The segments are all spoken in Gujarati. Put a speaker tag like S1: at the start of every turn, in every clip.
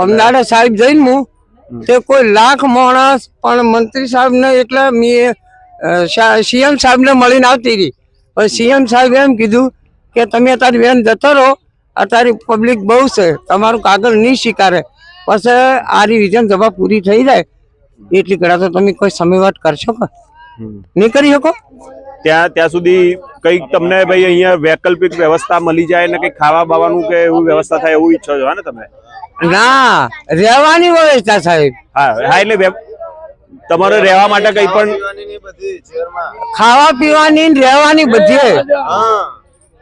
S1: અમદાવાદ સાહેબ જઈને હું તે કોઈ લાખ માણસ પણ મંત્રી સાહેબ ને એટલે મેં સીએમ સાહેબ ને મળીને આવતી રહી. પણ સીએમ સાહેબ એમ કીધું કે તમે અત્યારે વેન જતો રહો, અત્યારે પબ્લિક બહુ છે, તમારું કાગળ નહીં સ્વીકારે. પછી આ વિધાનસભા પૂરી થઈ જાય એટલી કડા તો તમે કોઈ સમયવાદ કરશો કે નહીં કરી શકો?
S2: ત્યાં સુધી કઈક તમને ભાઈ અહીંયા વૈકલ્પિક વ્યવસ્થા મળી જાય ને કઈ ખાવા બાવાનું કે એવું વ્યવસ્થા થાય એવું ઈચ્છો છો ને તમે?
S1: ના, રહેવાની વ્યવસ્થા સાહેબ.
S2: હા એટલે તમારે રહેવા માટે કઈ પણ
S1: ખાવા પીવાની રહેવાની બધી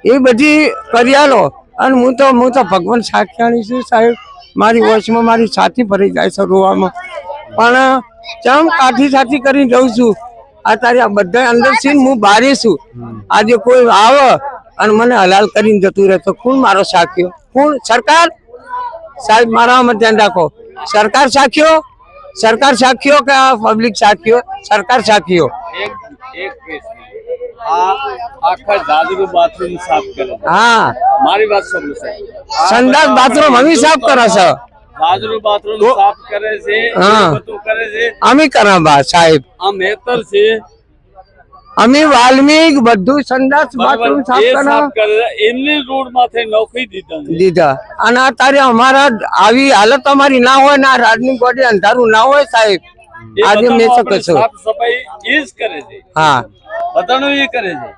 S1: એ બધી કરી આલો. અને હું તો ભગવાન સાક્ષાણી છું સાહેબ. મારી વોચમાં મારી છાતી ભરી જાય છે રોવામાં, પણ ચમ કાઠી કરીને જઉં છું. અત્યારે આ બધા અંદર છે, હું બારી છું. આજે કોઈ આવે અને મને હલાલ કરીને જતું રહે તો કોણ મારો સાખ્યો? કોણ? સરકાર સાહેબ મારામાં ધ્યાન રાખો. સરકાર સાખ્યો કે પબ્લિક સાખ્યો? સરકાર સાખ્યો.
S3: બાથરૂમ સાફ કરે.
S1: હા,
S3: મારી વાત સાંભળો સાહેબ.
S1: સંડાસ બાથરૂમ અમે સાફ કરે છે.
S3: બાથરૂમ સાફ કરે છે, બધું કરે છે.
S1: અમે કરા બા સાહેબ.
S3: આ મેતર છે,
S1: અમે વાલ્મીક બધું સંડાસ બાથરૂમ સાફ
S3: કરે. એમની રોડ માથે નોકરી
S1: દીધા. અને અત્યારે અમારા આવી હાલત અમારી ના હોય ને રાજની ગોડી અંધારું ના હોય સાહેબ, આજે મેં શું કશું.
S3: સાફ સફાઈ એ જ કરે છે.
S1: હા,
S3: બધાનું એ કરે છે.